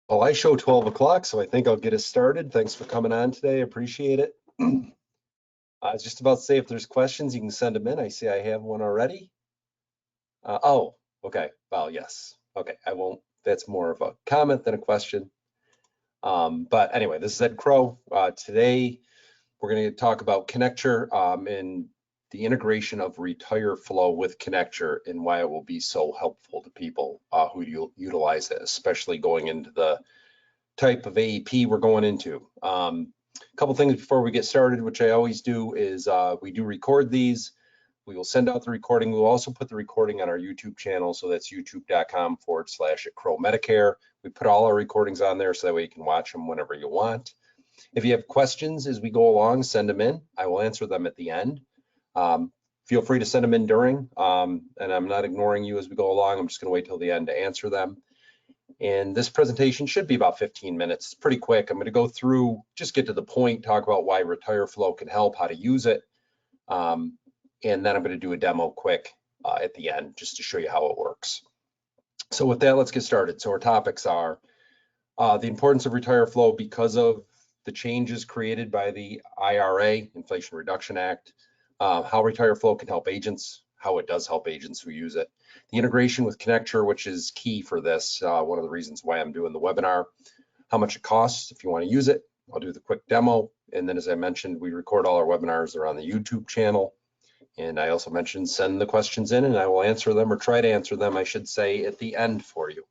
Well, I show 12 o'clock, so I think I'll get us started. Thanks for coming on today. I appreciate it. I was just about to say if there's questions, you can send them in. I see I have one already. Oh, okay. Well, yes. Okay, I won't. That's more of a comment than a question. But anyway, this is Ed Crowe. Today, we're going to talk about Connecture and the integration of Retireflo with Connecture and why it will be so helpful to people who utilize it, especially going into the type of AEP we're going into. A couple things before we get started, which I always do, is we do record these. We will send out the recording. We'll also put the recording on our YouTube channel. So that's youtube.com/Crowe Medicare. We put all our recordings on there so that way you can watch them whenever you want. If you have questions as we go along, send them in. I will answer them at the end. Feel free to send them in during, and I'm not ignoring you as we go along. I'm just going to wait till the end to answer them. And this presentation should be about 15 minutes. It's pretty quick. I'm going to go through, just get to the point, talk about why Retireflo can help, how to use it. And then I'm going to do a demo quick at the end just to show you how it works. So with that, let's get started. So our topics are the importance of Retireflo because of the changes created by the IRA, Inflation Reduction Act, how Retireflo can help agents, how it does help agents who use it, the integration with Connecture, which is key for this, one of the reasons why I'm doing the webinar, how much it costs if you want to use it. I'll do the quick demo. And then as I mentioned, we record all our webinars. They're on the YouTube channel. And I also mentioned send the questions in and I will answer them, or try to answer them, I should say, at the end for you.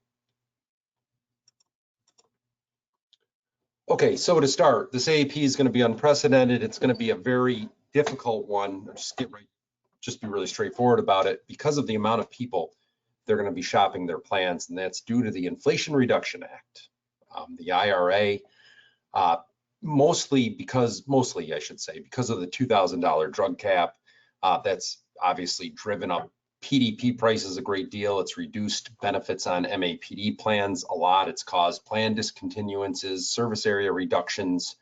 Okay, so to start, this AEP is going to be unprecedented. It's going to be a very difficult one. Just be really straightforward about it because of the amount of people they're going to be shopping their plans, and that's due to the Inflation Reduction Act, the IRA, mostly I should say, because of the $2,000 drug cap. That's obviously driven up PDP prices a great deal. It's reduced benefits on MAPD plans a lot. It's caused plan discontinuances, service area reductions,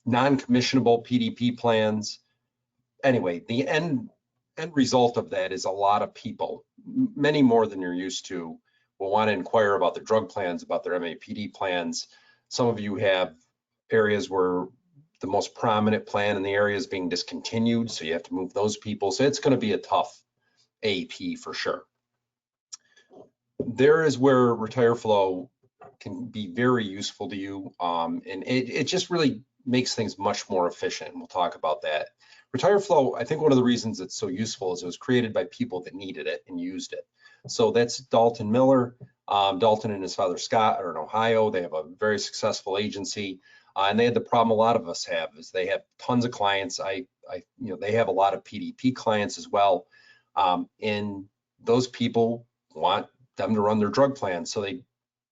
non-commissionable PDP plans. Anyway, the end result of that is a lot of people, many more than you're used to, will want to inquire about their drug plans, about their MAPD plans. Some of you have areas where the most prominent plan in the area is being discontinued, so you have to move those people. So it's going to be a tough AEP for sure. There is where Retireflo can be very useful to you, and it just really makes things much more efficient. We'll talk about that. Retireflo, I think one of the reasons it's so useful is it was created by people that needed it and used it. So that's Dalton Miller. Dalton and his father Scott are in Ohio. They have a very successful agency, and they had the problem a lot of us have, is they have tons of clients. They have a lot of PDP clients as well, and those people want them to run their drug plan. So they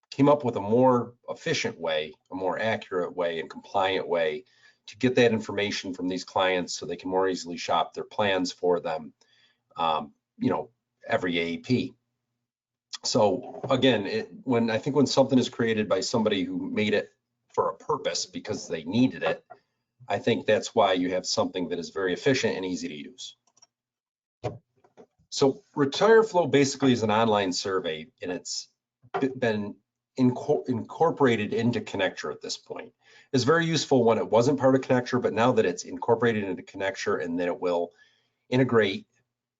came up with a more efficient way, a more accurate way and compliant way to get that information from these clients so they can more easily shop their plans for them, every AEP. So again, when something is created by somebody who made it for a purpose because they needed it, I think that's why you have something that is very efficient and easy to use. So Retireflo basically is an online survey, and it's been incorporated into Connecture at this point. It's very useful when it wasn't part of Connecture, but now that it's incorporated into Connecture and then it will integrate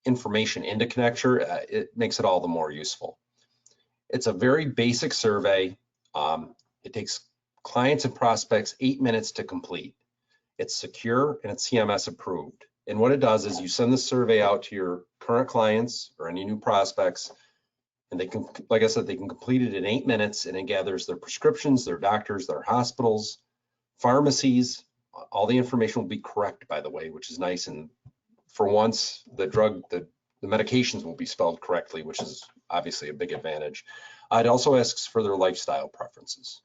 information into Connecture, it makes it all the more useful. It's a very basic survey. It takes clients and prospects 8 minutes to complete. It's secure and it's CMS approved. And what it does is you send the survey out to your current clients or any new prospects, and they can, like I said, they can complete it in 8 minutes, and it gathers their prescriptions, their doctors, their hospitals, pharmacies. All the information will be correct, by the way, which is nice. And for once, the medications will be spelled correctly, which is obviously a big advantage. It also asks for their lifestyle preferences.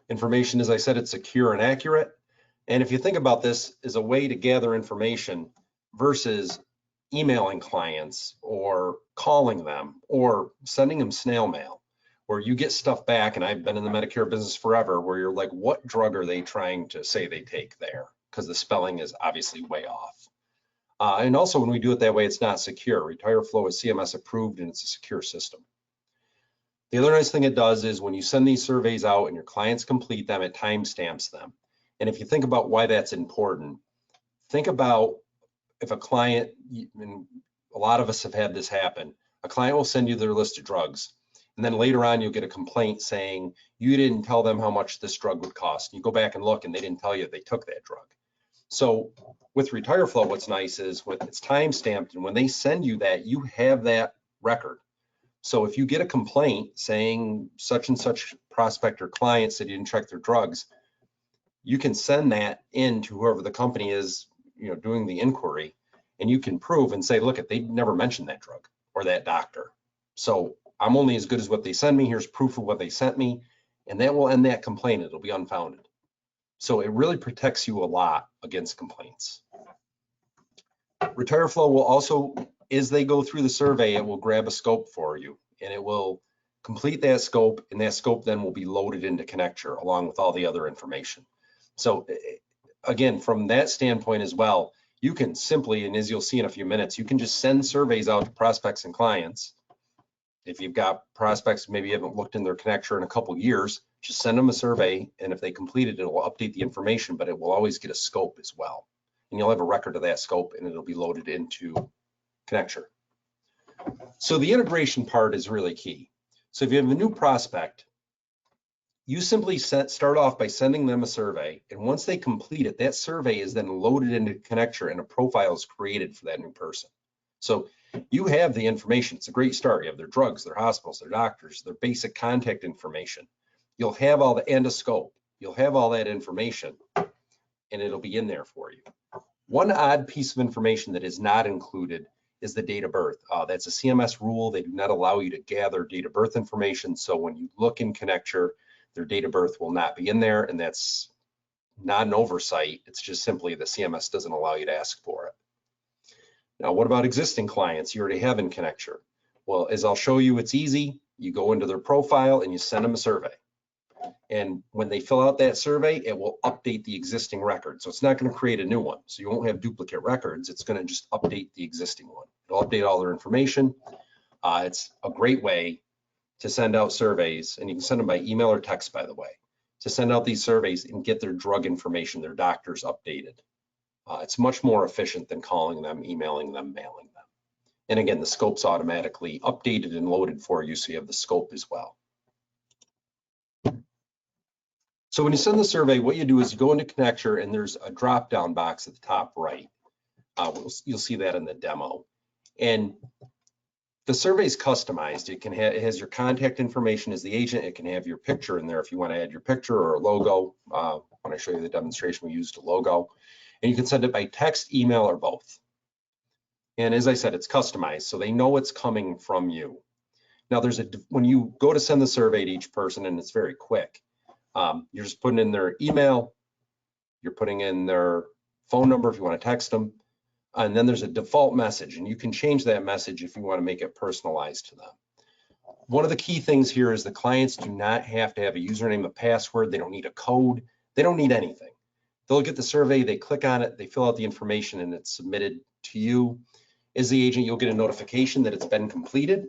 Information, as I said, it's secure and accurate. And if you think about this as a way to gather information versus emailing clients or calling them or sending them snail mail, where you get stuff back, and I've been in the Medicare business forever, where you're like, what drug are they trying to say they take there? Because the spelling is obviously way off. And also when we do it that way, it's not secure. Retireflo is CMS approved and it's a secure system. The other nice thing it does is when you send these surveys out and your clients complete them, it timestamps them. And if you think about why that's important, think about if a client, and a lot of us have had this happen, a client will send you their list of drugs, and then later on you'll get a complaint saying you didn't tell them how much this drug would cost. You go back and look and they didn't tell you they took that drug. So with Retireflo, what's nice is when it's time stamped and when they send you that, you have that record. So if you get a complaint saying such and such prospect or client said you didn't check their drugs, you can send that in to whoever the company is, doing the inquiry, and you can prove and say, look, they never mentioned that drug or that doctor. So I'm only as good as what they send me. Here's proof of what they sent me, and that will end that complaint. It'll be unfounded. So it really protects you a lot against complaints. Retireflo will also, as they go through the survey, it will grab a scope for you and it will complete that scope, and that scope then will be loaded into Connecture along with all the other information. So again, from that standpoint as well, you can simply, and as you'll see in a few minutes, you can just send surveys out to prospects and clients. If you've got prospects, maybe you haven't looked in their Connecture in a couple years, just send them a survey, and if they complete it, it will update the information, but it will always get a scope as well. And you'll have a record of that scope, and it'll be loaded into Connecture. So the integration part is really key. So if you have a new prospect, you simply start off by sending them a survey, and once they complete it, that survey is then loaded into Connecture and a profile is created for that new person. So you have the information. It's a great start. You have their drugs, their hospitals, their doctors, their basic contact information. You'll have all the endoscope. You'll have all that information, and it'll be in there for you. One odd piece of information that is not included is the date of birth. That's a CMS rule. They do not allow you to gather date of birth information. So when you look in Connecture, their date of birth will not be in there, and that's not an oversight. It's just simply the CMS doesn't allow you to ask for it. Now, what about existing clients you already have in Connecture? Well, as I'll show you, it's easy. You go into their profile and you send them a survey. And when they fill out that survey, it will update the existing record. So it's not going to create a new one. So you won't have duplicate records. It's going to just update the existing one. It'll update all their information. It's a great way to send out surveys, and you can send them by email or text, by the way, to send out these surveys and get their drug information, their doctors updated. It's much more efficient than calling them, emailing them, mailing them. And again, the scope's automatically updated and loaded for you, so you have the scope as well. So when you send the survey, what you do is you go into Connecture, and there's a drop-down box at the top right. You'll see that in the demo. And the survey is customized. It has your contact information as the agent. It can have your picture in there if you want to add your picture or a logo. When I show you the demonstration, we used a logo. And you can send it by text, email, or both. And as I said, it's customized, so they know it's coming from you. Now, when you go to send the survey to each person, and it's very quick, you're just putting in their email, you're putting in their phone number if you want to text them, and then there's a default message, and you can change that message if you want to make it personalized to them. One of the key things here is the clients do not have to have a username, a password. They don't need a code. They don't need anything. They'll get the survey, they click on it, they fill out the information, and it's submitted to you. As the agent, you'll get a notification that it's been completed.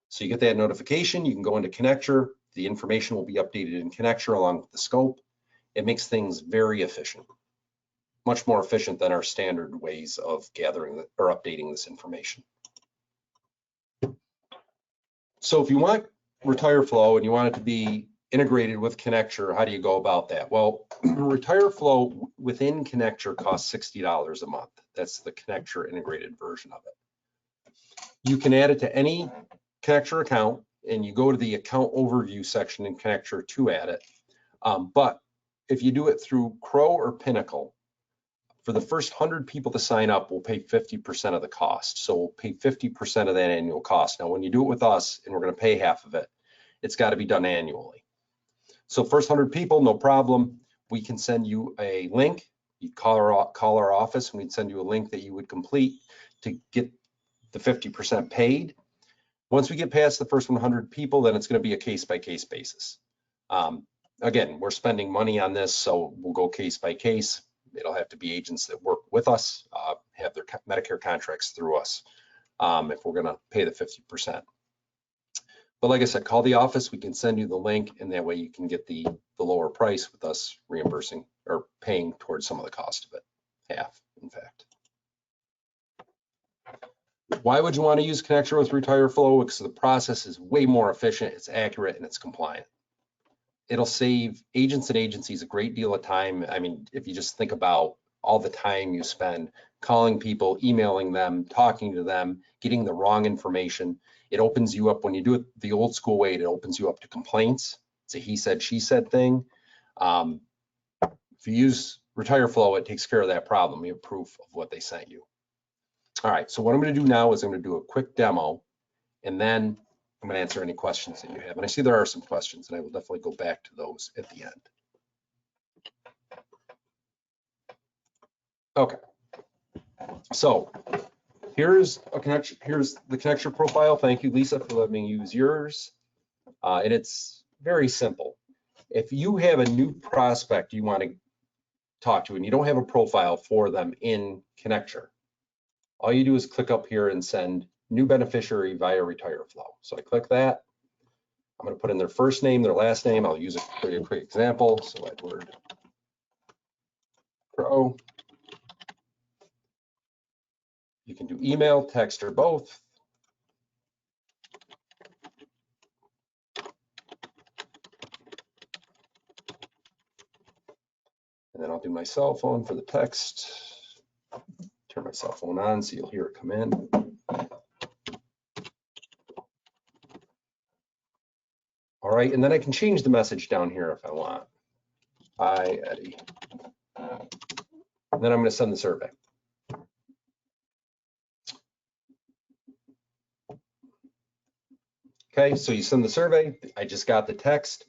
So you get that notification, you can go into Connecture, the information will be updated in Connecture along with the scope. It makes things very efficient, much more efficient than our standard ways of gathering or updating this information. So if you want Retireflo and you want it to be integrated with Connecture, how do you go about that? Well, Retireflo within Connecture costs $60 a month. That's the Connecture integrated version of it. You can add it to any Connecture account, and you go to the account overview section in Connecture to add it. But if you do it through Crowe or Pinnacle, for the first 100 people to sign up, we'll pay 50% of the cost. So we'll pay 50% of that annual cost. Now, when you do it with us, and we're going to pay half of it, it's got to be done annually. So first 100 people, no problem. We can send you a link. You'd call our office, and we'd send you a link that you would complete to get the 50% paid. Once we get past the first 100 people, then it's going to be a case-by-case basis. Again, we're spending money on this, so we'll go case by case. It'll have to be agents that work with us, have their Medicare contracts through us if we're going to pay the 50%. But like I said, call the office, we can send you the link, and that way you can get the lower price with us reimbursing or paying towards some of the cost of it, half, in fact. Why would you want to use Connecture with Retireflo? Because the process is way more efficient, it's accurate, and it's compliant. It'll save agents and agencies a great deal of time. I mean, if you just think about all the time you spend calling people, emailing them, talking to them, getting the wrong information, it opens you up. When you do it the old school way, it opens you up to complaints. It's a he said, she said thing. If you use Retireflo, it takes care of that problem. You have proof of what they sent you. All right, so what I'm going to do now is I'm going to do a quick demo, and then I'm going to answer any questions that you have. And I see there are some questions, and I will definitely go back to those at the end. Okay, so here's the Connecture profile. Thank you, Lisa, for letting me use yours. And it's very simple. If you have a new prospect you want to talk to and you don't have a profile for them in Connecture, all you do is click up here and send new beneficiary via Retireflo. So I click that. I'm going to put in their first name, their last name. I'll use a quick example. So Edward Crowe. You can do email, text, or both. And then I'll do my cell phone for the text. Turn my cell phone on so you'll hear it come in. All right, and then I can change the message down here if I want. Hi, Eddie. And then I'm going to send the survey. Okay, so you send the survey. I just got the text.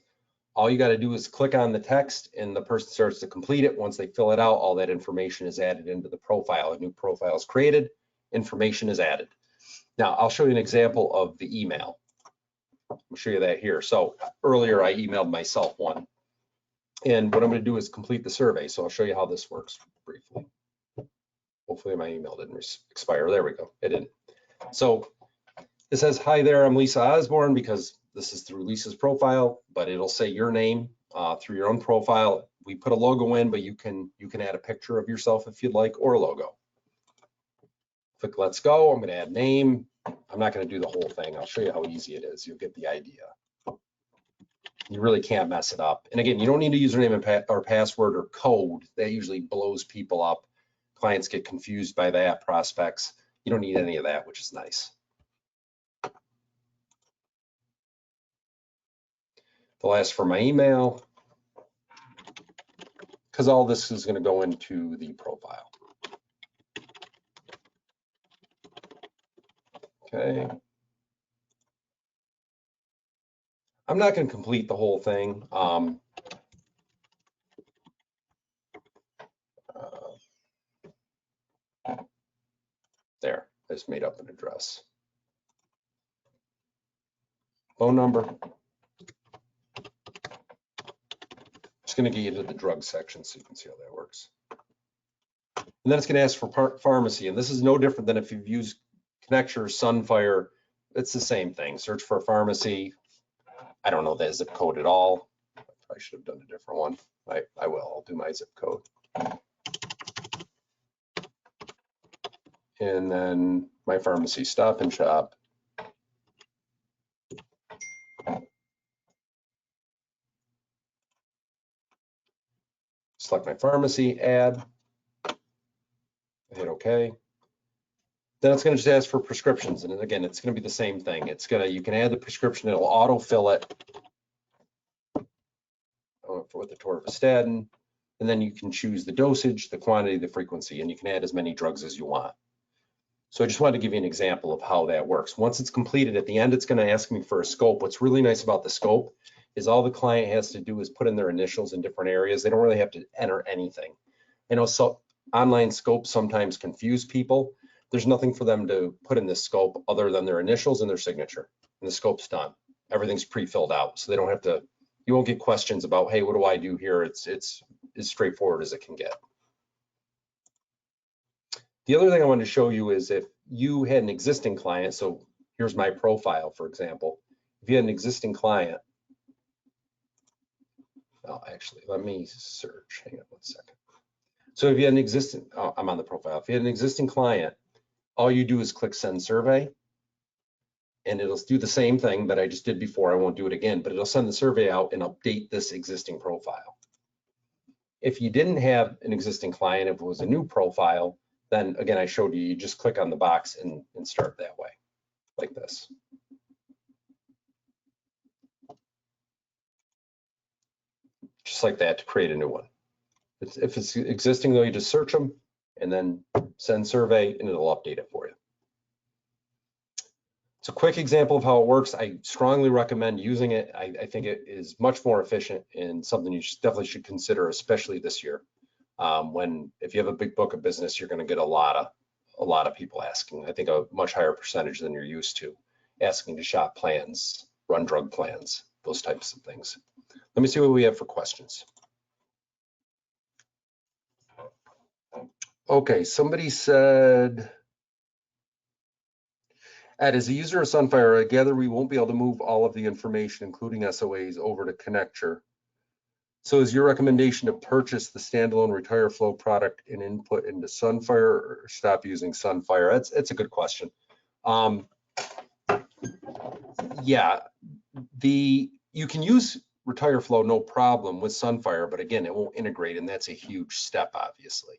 All you got to do is click on the text and the person starts to complete it. Once they fill it out, all that information is added into the profile. A new profile is created, information is added. Now, I'll show you an example of the email. I'll show you that here. So earlier I emailed myself one. And what I'm going to do is complete the survey. So I'll show you how this works briefly. Hopefully my email didn't expire. There we go. It didn't. So it says, hi there, I'm Lisa Osborne, because this is through Lisa's profile, but it'll say your name through your own profile. We put a logo in, but you can add a picture of yourself if you'd like, or a logo. Click let's go. I'm going to add name. I'm not going to do the whole thing. I'll show you how easy it is. You'll get the idea. You really can't mess it up. And again, you don't need a username or password or code. That usually blows people up. Clients get confused by that, prospects. You don't need any of that, which is nice. They'll ask for my email, because all this is going to go into the profile. Okay. I'm not going to complete the whole thing. There, I just made up an address. Phone number. Just going to get you to the drug section so you can see how that works. And then it's going to ask for pharmacy. And this is no different than if you've used Connecture, Sunfire. It's the same thing. Search for a pharmacy. I don't know that zip code at all. I should have done a different one. I will. I'll do my zip code. And then my pharmacy, Stop and Shop. Select my pharmacy, add, hit OK. Then it's going to just ask for prescriptions. And again, it's going to be the same thing. You can add the prescription, it'll autofill it with the torvastatin. And then you can choose the dosage, the quantity, the frequency, and you can add as many drugs as you want. So I just wanted to give you an example of how that works. Once it's completed, at the end, it's going to ask me for a scope. What's really nice about the scope is all the client has to do is put in their initials in different areas. They don't really have to enter anything. I know so online scopes sometimes confuse people. There's nothing for them to put in this scope other than their initials and their signature. And the scope's done. Everything's pre-filled out. So they don't have to, you won't get questions about, hey, what do I do here? It's as straightforward as it can get. The other thing I wanted to show you is if you had an existing client, so here's my profile, for example. If if you had an existing client, oh, actually, let me search. Hang on 1 second. So if you had an existing, oh, I'm on the profile. If you had an existing client, all you do is click send survey, and it'll do the same thing that I just did before. I won't do it again, but it'll send the survey out and update this existing profile. If you didn't have an existing client, if it was a new profile, then again, I showed you, you just click on the box and start that way, like this. Just like that to create a new one. If it's existing though, you just search them and then send survey and it'll update it for you. It's a quick example of how it works. I strongly recommend using it. I think it is much more efficient and something you definitely should consider, especially this year. If you have a big book of business, you're going to get a lot of people asking. I think a much higher percentage than you're used to, asking to shop plans, run drug plans, those types of things. Let me see what we have for questions. Okay, somebody said, Ed, as a user of Sunfire, I gather we won't be able to move all of the information, including SOAs, over to Connecture. So is your recommendation to purchase the standalone Retireflo product and input into Sunfire, or stop using Sunfire? That's a good question. Yeah, you can use Retireflo no problem with Sunfire, but again, it won't integrate, and that's a huge step, obviously.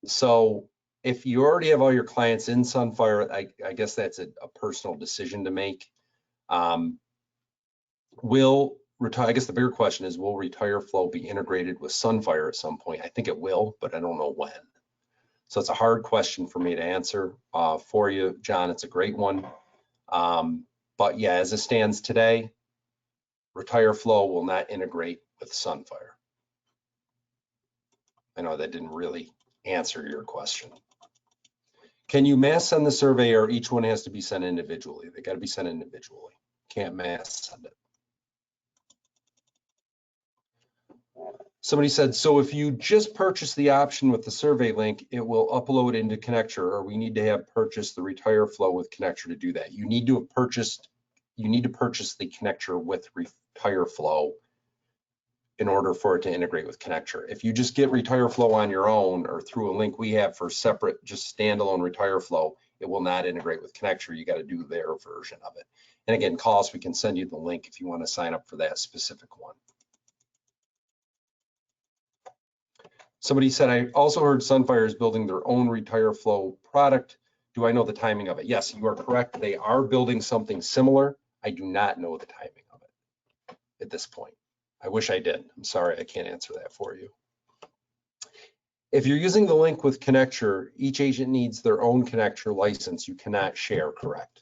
So if you already have all your clients in Sunfire, I guess that's a personal decision to make. I guess the bigger question is, will Retireflo be integrated with Sunfire at some point? I think it will, but I don't know when. So it's a hard question for me to answer for you, John. It's a great one. But yeah, as it stands today, Retireflo will not integrate with Sunfire. I know that didn't really answer your question. Can you mass send the survey, or each one has to be sent individually? They got to be sent individually. Can't mass send it. Somebody said, so if you just purchase the option with the survey link, it will upload into Connecture, or we need to have purchased the Retireflo with Connecture to do that. You need to purchase the Connecture with Retireflo in order for it to integrate with Connecture. If you just get Retireflo on your own or through a link we have for separate, just standalone Retireflo, it will not integrate with Connecture. You got to do their version of it. And again, call us, we can send you the link if you want to sign up for that specific one. Somebody said, I also heard Sunfire is building their own Retireflo product. Do I know the timing of it? Yes, you are correct. They are building something similar. I do not know the timing of it at this point. I wish I did. I'm sorry, I can't answer that for you. If you're using the link with Connecture, each agent needs their own Connecture license. You cannot share, correct?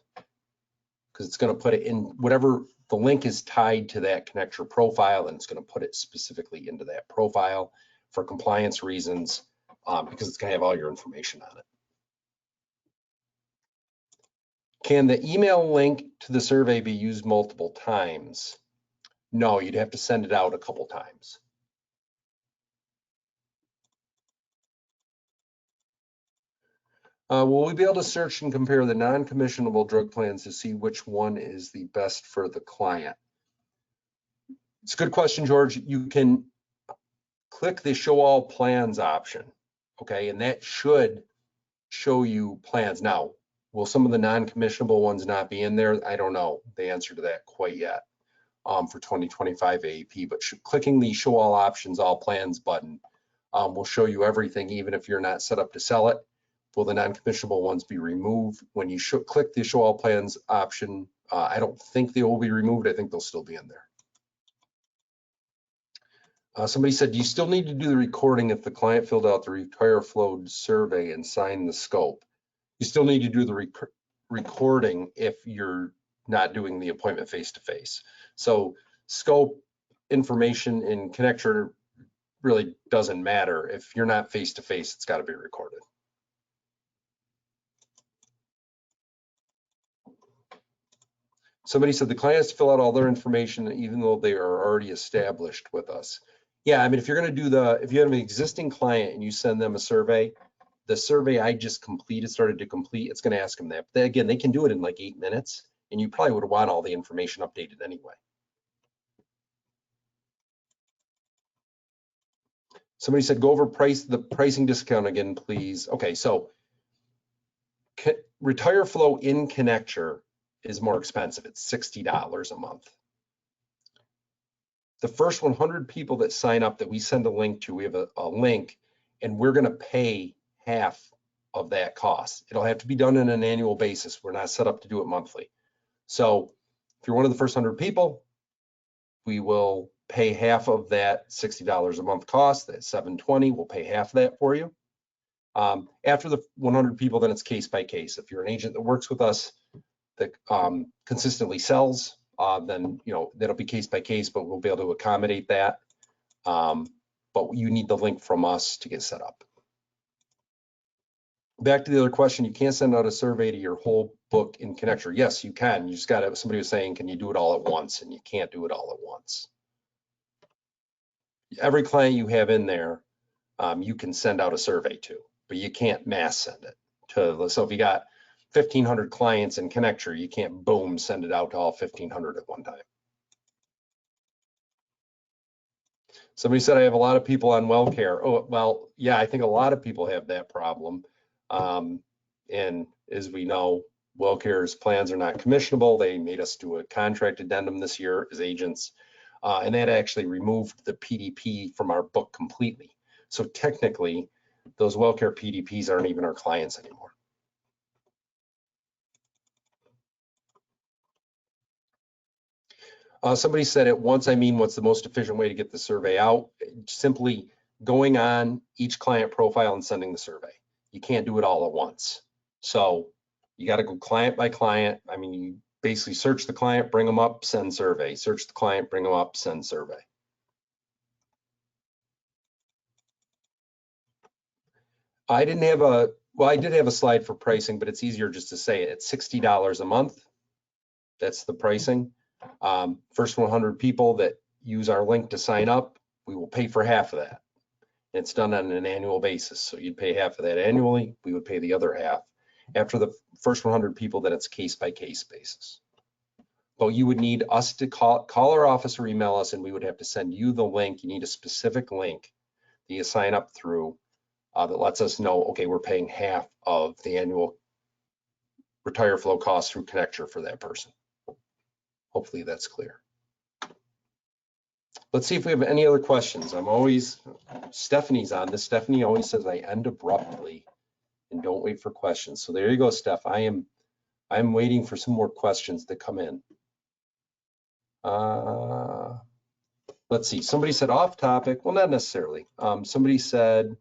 Because it's going to put it in whatever the link is tied to that Connecture profile, and it's going to put it specifically into that profile for compliance reasons, because it's going to have all your information on it. Can the email link to the survey be used multiple times? No, you'd have to send it out a couple times. Will we be able to search and compare the non-commissionable drug plans to see which one is the best for the client? It's a good question, George. You can click the show all plans option, okay, and that should show you plans. Now, will some of the non-commissionable ones not be in there? I don't know the answer to that quite yet for 2025 AEP, but clicking the show all options, all plans button will show you everything, even if you're not set up to sell it. Will the non-commissionable ones be removed? When you click the show all plans option, I don't think they will be removed. I think they'll still be in there. Somebody said, do you still need to do the recording if the client filled out the Retireflo survey and signed the scope? You still need to do the recording if you're not doing the appointment face-to-face. So scope information in Connecture really doesn't matter. If you're not face-to-face, it's got to be recorded. Somebody said the client has to fill out all their information even though they are already established with us. Yeah, I mean, if you're going to do if you have an existing client and you send them a survey, the survey I just started to complete, it's going to ask them that. But again, they can do it in like 8 minutes. and you probably would want all the information updated anyway. Somebody said, go over the pricing discount again, please. Okay, so Retireflo in Connecture is more expensive. It's $60 a month. The first 100 people that sign up that we send a link to, we have a link, and we're going to pay half of that cost. It'll have to be done on an annual basis. We're not set up to do it monthly. So if you're one of the first 100 people, we will pay half of that $60 a month cost. That's $720. We'll pay half of that for you. After the 100 people, then it's case by case. If you're an agent that works with us that consistently sells, then that'll be case by case, but we'll be able to accommodate that. But you need the link from us to get set up. Back to the other question, you can't send out a survey to your whole book in Connecture. Yes, you can. You just got to, somebody was saying, can you do it all at once? And you can't do it all at once. Every client you have in there, you can send out a survey to, but you can't mass send it to. So if you got 1,500 clients in Connecture, you can't boom send it out to all 1,500 at one time. Somebody said I have a lot of people on WellCare. Oh, well, yeah, I think a lot of people have that problem. And as we know, WellCare's plans are not commissionable. They made us do a contract addendum this year as agents, and that actually removed the PDP from our book completely. So technically, those WellCare PDPs aren't even our clients anymore. Somebody said at once, I mean, what's the most efficient way to get the survey out? Simply going on each client profile and sending the survey. You can't do it all at once. So you got to go client by client. I mean, you basically search the client, bring them up, send survey. Search the client, bring them up, send survey. I didn't have a, well, I did have a slide for pricing, but it's easier just to say it. It's $60 a month. That's the pricing. First 100 people that use our link to sign up, we will pay for half of that. It's done on an annual basis. So you'd pay half of that annually. We would pay the other half. After the first 100 people, then it's case by case basis. But you would need us to call our office or email us, and we would have to send you the link. You need a specific link that you sign up through that lets us know, okay, we're paying half of the annual Retireflo cost through Connecture for that person. Hopefully that's clear. Let's see if we have any other questions. I'm always, Stephanie's on this. Stephanie always says I end abruptly and don't wait for questions. So there you go, Steph. I'm waiting for some more questions to come in. Let's see, somebody said off topic. Well, not necessarily. Somebody said,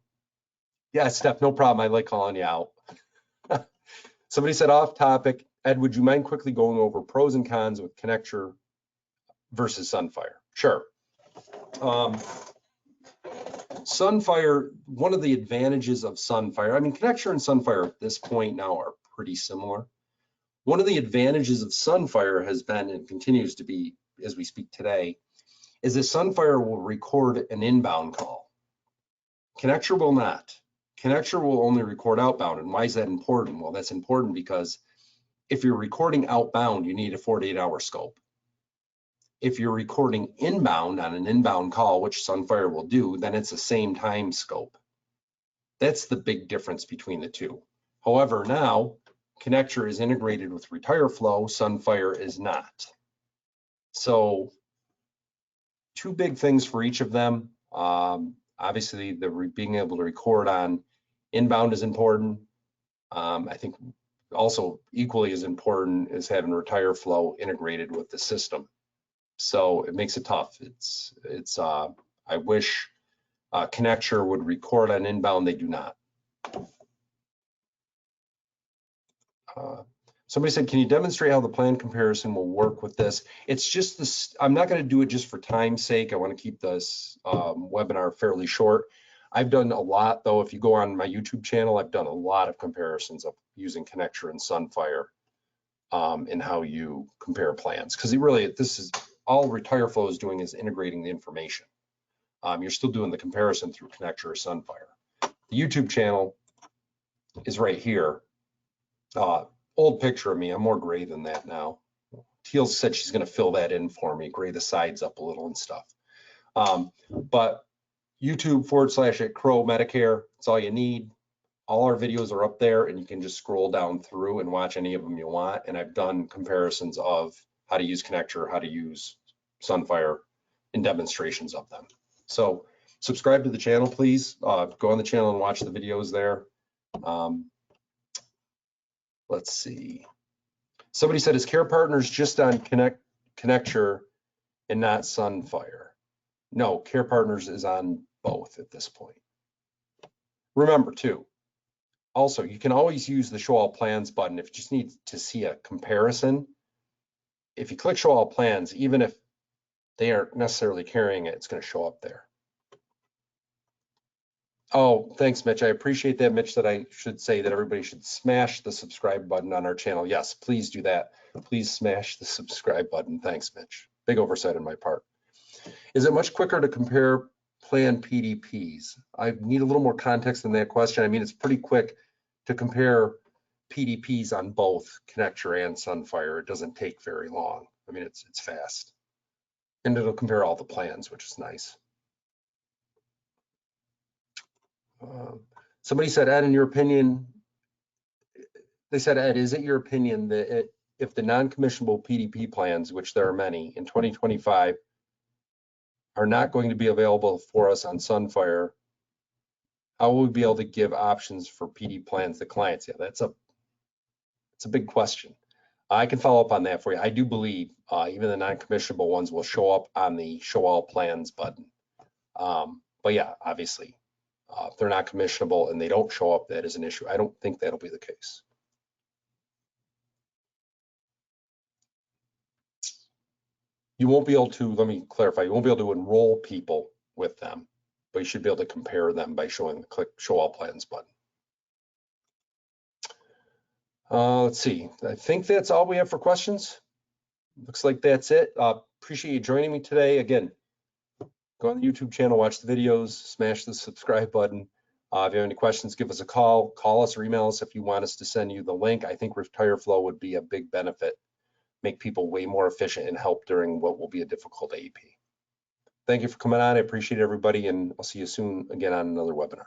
yeah, Steph, no problem. I like calling you out. Somebody said off topic. Ed, would you mind quickly going over pros and cons with Connecture versus Sunfire? Sure. Sunfire, one of the advantages of Sunfire, I mean, Connecture and Sunfire at this point now are pretty similar. One of the advantages of Sunfire has been and continues to be, as we speak today, is that Sunfire will record an inbound call. Connecture will not. Connecture will only record outbound. And why is that important? Well, that's important because if you're recording outbound, you need a 48-hour scope. If you're recording inbound on an inbound call, which Sunfire will do, then it's the same time scope. That's the big difference between the two. However, now Connecture is integrated with Retireflo, Sunfire is not. So two big things for each of them. Obviously, being able to record on inbound is important. I think also equally as important is having Retireflo integrated with the system. So it makes it tough. I wish Connecture would record on inbound. They do not. Somebody said, can you demonstrate how the plan comparison will work with this? It's just this, I'm not going to do it just for time's sake. I want to keep this webinar fairly short. I've done a lot, though. If you go on my YouTube channel, I've done a lot of comparisons of using Connecture and Sunfire and how you compare plans. Because this is all Retireflo is doing is integrating the information. You're still doing the comparison through Connecture or Sunfire. The YouTube channel is right here. Old picture of me. I'm more gray than that now. Teal said she's going to fill that in for me, gray the sides up a little and stuff. But YouTube/@Crowe Medicare, it's all you need. All our videos are up there, and you can just scroll down through and watch any of them you want. And I've done comparisons of how to use Connecture, how to use Sunfire, and demonstrations of them. So subscribe to the channel, please. Go on the channel and watch the videos there. Let's see. Somebody said, is Care Partners just on Connecture and not Sunfire? No, Care Partners is on both at this point. Remember too, also, you can always use the Show All Plans button if you just need to see a comparison. If you click Show All Plans, even if they aren't necessarily carrying it, it's going to show up there. Oh, thanks, Mitch. I appreciate that, Mitch, that I should say that everybody should smash the subscribe button on our channel. Yes, please do that. Please smash the subscribe button. Thanks, Mitch. Big oversight on my part. Is it much quicker to compare plan PDPs? I need a little more context in that question. I mean, it's pretty quick to compare PDPs on both Connecture and Sunfire. It doesn't take very long. I mean, it's fast. And it'll compare all the plans, which is nice. Somebody said, Ed, in your opinion, they said, Ed, is it your opinion that if the non-commissionable PDP plans, which there are many, in 2025 are not going to be available for us on Sunfire, how will we be able to give options for PD plans to clients? Yeah, it's a big question. I can follow up on that for you. I do believe even the non-commissionable ones will show up on the Show All Plans button. But yeah, obviously, if they're not commissionable and they don't show up, that is an issue. I don't think that'll be the case. You won't be able to, let me clarify, you won't be able to enroll people with them, but you should be able to compare them by showing the click Show All Plans button. Let's see, I think that's all we have for questions. Looks like that's it. Appreciate you joining me today. Again, go on the YouTube channel, watch the videos, smash the subscribe button. If you have any questions, give us a call us or email us if you want us to send you the link. I think Retireflo would be a big benefit, make people way more efficient and help during what will be a difficult AEP. Thank you for coming on. I appreciate everybody, and I'll see you soon again on another webinar.